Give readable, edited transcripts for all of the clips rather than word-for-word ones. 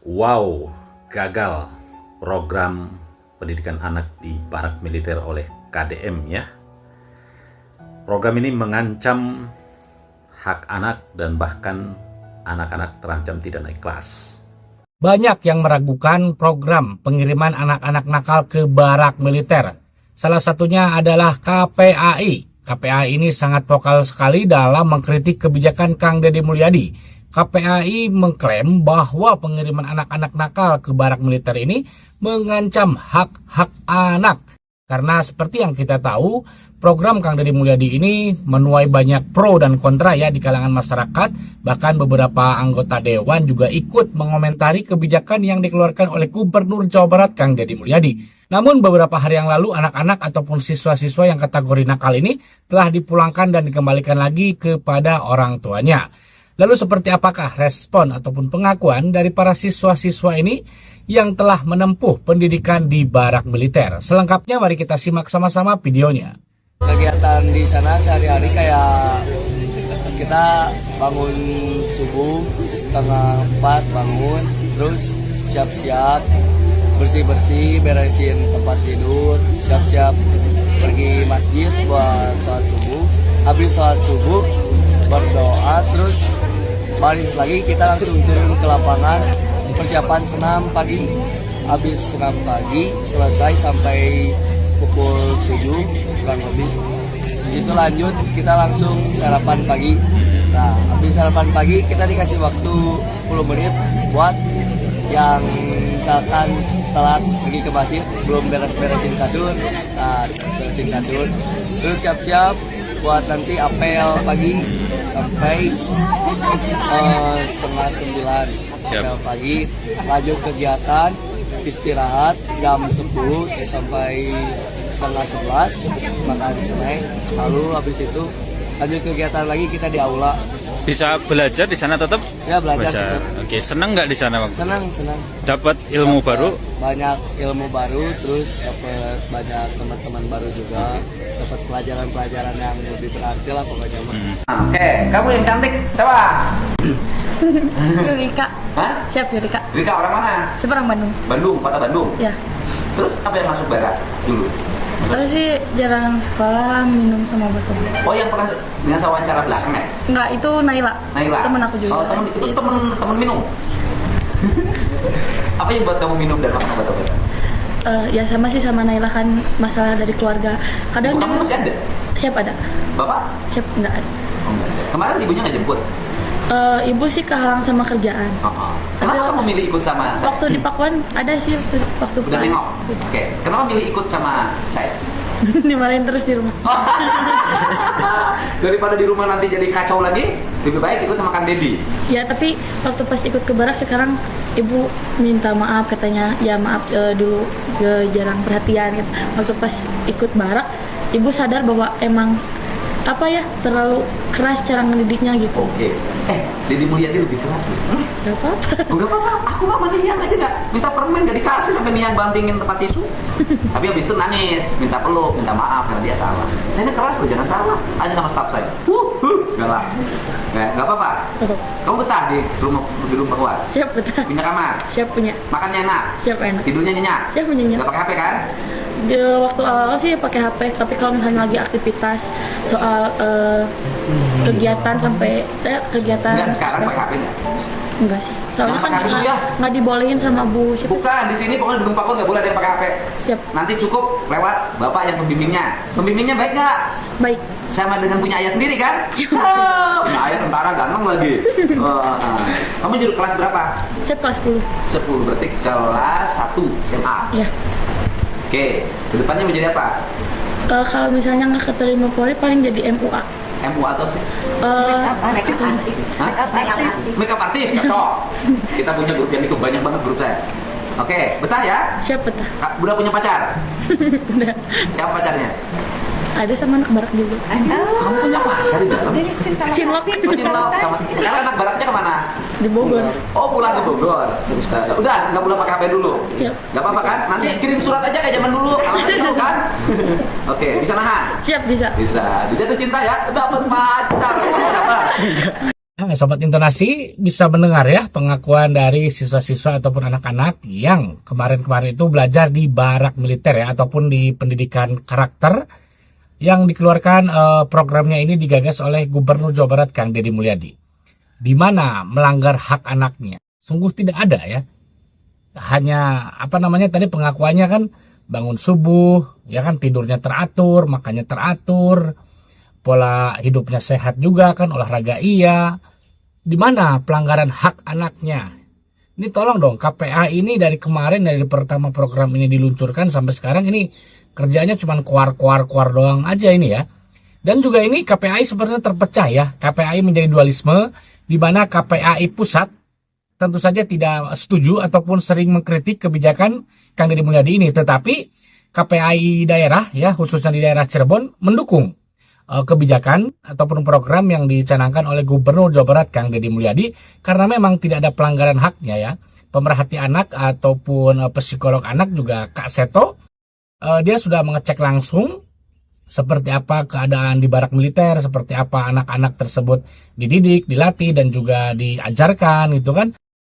Wow, gagal program pendidikan anak di barak militer oleh KDM ya. Program ini mengancam hak anak dan bahkan anak-anak terancam tidak naik kelas. Banyak yang meragukan program pengiriman anak-anak nakal ke barak militer. Salah satunya adalah KPAI. KPAI ini sangat vokal sekali dalam mengkritik kebijakan Kang Deddy Mulyadi. KPAI mengklaim bahwa pengiriman anak-anak nakal ke barak militer ini mengancam hak-hak anak. Karena seperti yang kita tahu, program Kang Deddy Mulyadi ini menuai banyak pro dan kontra ya di kalangan masyarakat. Bahkan beberapa anggota dewan juga ikut mengomentari kebijakan yang dikeluarkan oleh Gubernur Jawa Barat Kang Deddy Mulyadi. Namun beberapa hari yang lalu anak-anak ataupun siswa-siswa yang kategori nakal ini telah dipulangkan dan dikembalikan lagi kepada orang tuanya. Lalu seperti apakah respon ataupun pengakuan dari para siswa-siswa ini yang telah menempuh pendidikan di barak militer? Selengkapnya mari kita simak sama-sama videonya. Kegiatan di sana sehari-hari kayak kita bangun subuh setengah 4 bangun, terus siap-siap bersih-bersih, beresin tempat tidur, siap-siap pergi masjid buat sholat subuh. Habis sholat subuh berdoa, terus balik lagi kita langsung turun ke lapangan persiapan senam pagi. Habis senam pagi selesai sampai pukul 7 kurang lebih. Disitu lanjut kita langsung sarapan pagi. Nah, habis sarapan pagi kita dikasih waktu 10 menit buat yang misalkan telat pergi ke masjid belum beres-beresin kasur. Nah, beresin kasur. Terus siap-siap buat nanti apel pagi sampai setengah 9 apel pagi, lanjut kegiatan istirahat jam 10 sampai setengah 11 makan snack, lalu habis itu lanjut kegiatan lagi kita di aula. Bisa belajar di sana tetap? Ya belajar. Oke, senang nggak di sana bang? Senang. Dapat ilmu baru? Banyak ilmu baru, terus dapat banyak teman-teman baru juga, dapat pelajaran-pelajaran yang lebih berarti lah pokoknya. Oke, kamu yang cantik siapa? Yurika. Hah? Siap Yurika. Rika orang mana? Seberang Bandung. Bandung, kota Bandung. Ya. Terus apa yang masuk barak dulu? Terus sih jarang sekolah minum sama botol. Oh, yang pernah dengan wawancara belakang ya? Enggak, itu Naila. Naila. Temen aku juga. Oh, temen minum. Apa yang buat kamu minum dan makan obat-obatan? Ya sama sih sama Naila kan masalah dari keluarga. Kadang Ibu kamu masih ada? Siap ada. Bapak? Siap enggak ada. Oh, enggak ada. Kemarin ibunya nggak jemput? Ibu sih kehalang sama kerjaan. Kenapa kamu milih ikut sama saya? Waktu di Pakuan ada sih waktu Udah nengok? Oke. Kenapa milih ikut sama saya? dimarahin terus di rumah. Daripada di rumah nanti jadi kacau lagi, lebih baik ikut sama Kang Deddy. Ya tapi waktu pas ikut ke barak sekarang ibu minta maaf, katanya ya maaf dulu jarang perhatian gitu. Waktu pas ikut barak ibu sadar bahwa emang apa ya terlalu keras cara ngedidiknya gitu. Oke. Deddy Mulyadi lebih keras nih. Gak apa-apa. Enggak apa-apa, aku mah sama Nian aja nggak minta permen nggak dikasih sampai Nian bantingin tempat tisu. Tapi habis itu nangis, minta peluk, minta maaf karena dia salah. Saya ini keras loh, jangan salah. Aja nama staf saya. Enggak lah. Nggak apa-apa. Kamu betah di rumah keluar? Siap betah. Punya kamar? Siap punya. Makannya enak? Siap enak. Tidurnya nyenyak? Siap nyenyak. Nggak pakai HP kan? Di waktu awal sih pakai HP, tapi kalau misalnya lagi aktivitas soal kegiatan sampai kegiatan. Enggak, sekarang pakai HP nggak? Enggak sih. Soalnya Jangan kan pakai dulu ya. nggak dibolehin sama Bu. Siapa? Bukan, di sini pokoknya gedung Pakuan nggak boleh ada yang pakai HP. Siap. Nanti cukup lewat bapak yang pembimbingnya. Pembimbingnya baik nggak? Baik. Sama dengan punya ayah sendiri kan? Punya ayah tentara ganteng lagi. Kamu jadi kelas berapa? Siap kelas 10. 10, berarti kelas 1 SMA. Ya. Oke, kedepannya menjadi apa? Kalau misalnya nggak keterima Polri paling jadi MUA. MUA atau sih? Makeup artist, cocok. Kita punya grup yang itu banyak banget grup saya. Oke, betah ya? Siap betah. Udah punya pacar? Udah. Siapa pacarnya? Ada sama anak barak juga. Kamu punya pacar di dalam? Cinlok. Cinlok sama. Sekarang anak baraknya kemana? Di Bogor. Oh, pulang ke Bogor. Udah, nggak pulang pakai HP dulu. Iya. Nggak apa-apa kan? Nanti kirim surat aja kayak zaman dulu. Alamatnya tahu kan? Oke, bisa nahan? Siap bisa. Bisa. Jatuh cinta ya? Dapat pacar. Siapa? Nah, Sobat Intonasi bisa mendengar ya pengakuan dari siswa-siswa ataupun anak-anak yang kemarin-kemarin itu belajar di barak militer ya ataupun di pendidikan karakter yang dikeluarkan programnya ini digagas oleh Gubernur Jawa Barat Kang Deddy Mulyadi. Di mana melanggar hak anaknya. Sungguh tidak ada ya. Hanya tadi pengakuannya kan bangun subuh, ya kan tidurnya teratur, makannya teratur, pola hidupnya sehat juga kan, olahraga iya. Di mana pelanggaran hak anaknya? Ini tolong dong, KPA ini dari kemarin, dari pertama program ini diluncurkan sampai sekarang ini kerjanya cuma kuar doang aja ini ya. Dan juga ini KPAI sebenarnya terpecah ya. KPAI menjadi dualisme, di mana KPAI pusat tentu saja tidak setuju ataupun sering mengkritik kebijakan Kang Deddy Mulyadi ini. Tetapi KPAI daerah ya, khususnya di daerah Cirebon, mendukung kebijakan ataupun program yang dicanangkan oleh Gubernur Jawa Barat Kang Deddy Mulyadi karena memang tidak ada pelanggaran haknya ya. Pemerhati anak ataupun psikolog anak juga Kak Seto dia sudah mengecek langsung seperti apa keadaan di barak militer, seperti apa anak-anak tersebut dididik, dilatih dan juga diajarkan gitu kan.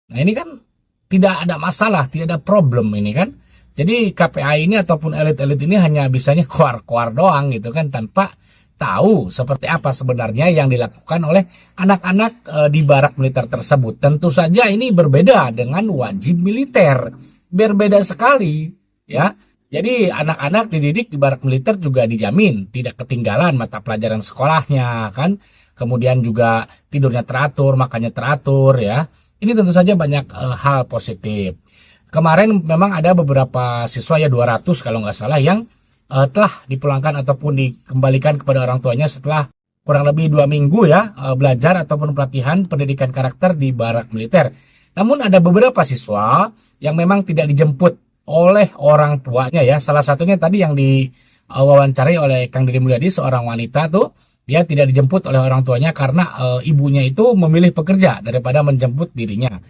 Nah ini kan tidak ada masalah, tidak ada problem ini kan. Jadi KPI ini ataupun elit-elit ini hanya bisanya kuar-kuar doang gitu kan tanpa tahu seperti apa sebenarnya yang dilakukan oleh anak-anak di barak militer tersebut. Tentu saja ini berbeda dengan wajib militer. Berbeda sekali ya. Jadi anak-anak dididik di barak militer juga dijamin tidak ketinggalan mata pelajaran sekolahnya kan. Kemudian juga tidurnya teratur, makannya teratur ya. Ini tentu saja banyak hal positif. Kemarin memang ada beberapa siswa ya 200 kalau nggak salah yang telah dipulangkan ataupun dikembalikan kepada orang tuanya setelah kurang lebih 2 minggu ya belajar ataupun pelatihan pendidikan karakter di barak militer. Namun ada beberapa siswa yang memang tidak dijemput oleh orang tuanya ya. Salah satunya tadi yang diwawancarai oleh Kang Deddy Mulyadi, seorang wanita tuh, dia tidak dijemput oleh orang tuanya karena ibunya itu memilih pekerja daripada menjemput dirinya.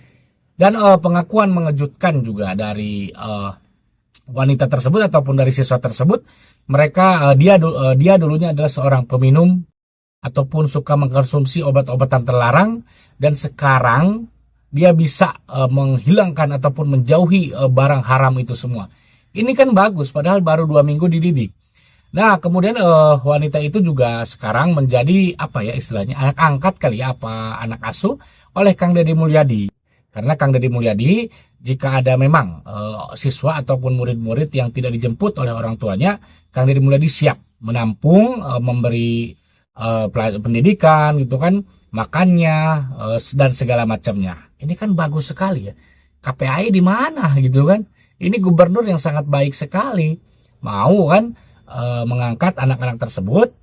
Dan pengakuan mengejutkan juga dari wanita tersebut ataupun dari siswa tersebut, mereka dia dulunya adalah seorang peminum ataupun suka mengkonsumsi obat-obatan terlarang dan sekarang dia bisa menghilangkan ataupun menjauhi barang haram itu semua. Ini kan bagus padahal baru 2 minggu dididik. Nah, kemudian wanita itu juga sekarang menjadi apa ya istilahnya anak angkat kali ya, apa anak asuh oleh Kang Deddy Mulyadi. Karena Kang Deddy Mulyadi jika ada memang siswa ataupun murid-murid yang tidak dijemput oleh orang tuanya, Kang Deddy Mulyadi siap menampung, memberi pendidikan gitu kan, makannya dan segala macamnya. Ini kan bagus sekali ya. KPAI di mana gitu kan? Ini gubernur yang sangat baik sekali. Mau kan mengangkat anak-anak tersebut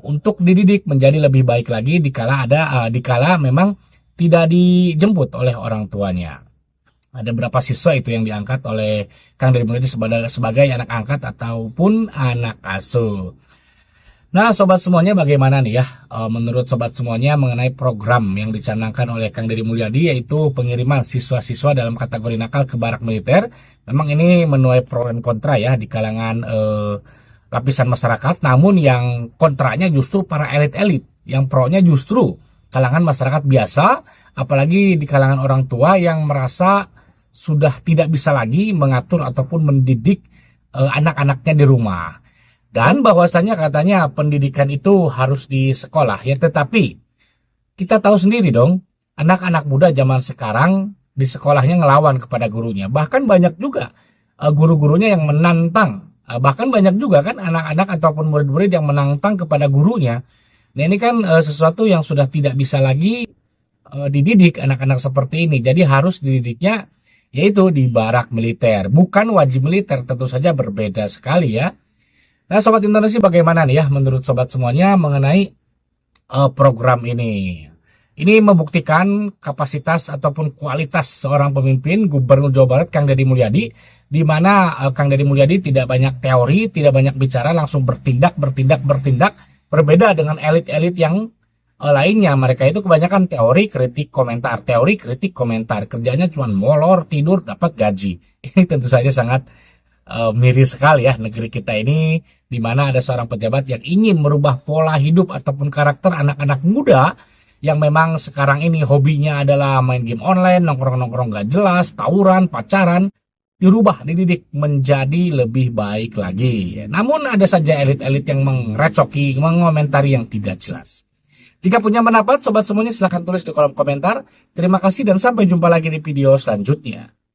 untuk dididik menjadi lebih baik lagi dikala memang tidak dijemput oleh orang tuanya. Ada berapa siswa itu yang diangkat oleh Kang Deddy Mulyadi sebagai anak angkat ataupun anak asuh. Nah, sobat semuanya bagaimana nih ya? Menurut sobat semuanya mengenai program yang dicanangkan oleh Kang Deddy Mulyadi yaitu pengiriman siswa-siswa dalam kategori nakal ke barak militer. Memang ini menuai pro dan kontra ya di kalangan lapisan masyarakat. Namun yang kontranya justru para elit-elit, yang pro-nya justru kalangan masyarakat biasa, apalagi di kalangan orang tua yang merasa sudah tidak bisa lagi mengatur ataupun mendidik anak-anaknya di rumah. Dan bahwasanya katanya pendidikan itu harus di sekolah ya, tetapi kita tahu sendiri dong, anak-anak muda zaman sekarang di sekolahnya ngelawan kepada gurunya. Bahkan banyak juga guru-gurunya yang menantang, bahkan banyak juga kan anak-anak ataupun murid-murid yang menantang kepada gurunya. Nah ini kan sesuatu yang sudah tidak bisa lagi dididik anak-anak seperti ini. Jadi harus dididiknya yaitu di barak militer, bukan wajib militer, tentu saja berbeda sekali ya. Nah Sobat Intonasi bagaimana nih ya menurut sobat semuanya mengenai program ini? Ini membuktikan kapasitas ataupun kualitas seorang pemimpin Gubernur Jawa Barat Kang Deddy Mulyadi, di mana Kang Deddy Mulyadi tidak banyak teori, tidak banyak bicara, langsung bertindak. Berbeda dengan elit-elit yang lainnya, mereka itu kebanyakan teori, kritik, komentar. Kerjanya cuma molor, tidur, dapat gaji. Ini tentu saja sangat miris sekali ya negeri kita ini, di mana ada seorang pejabat yang ingin merubah pola hidup ataupun karakter anak-anak muda yang memang sekarang ini hobinya adalah main game online, nongkrong-nongkrong gak jelas, tawuran, pacaran, dirubah, dididik menjadi lebih baik lagi. Namun ada saja elit-elit yang merecoki, mengomentari yang tidak jelas. Jika punya pendapat, sobat semuanya silahkan tulis di kolom komentar. Terima kasih dan sampai jumpa lagi di video selanjutnya.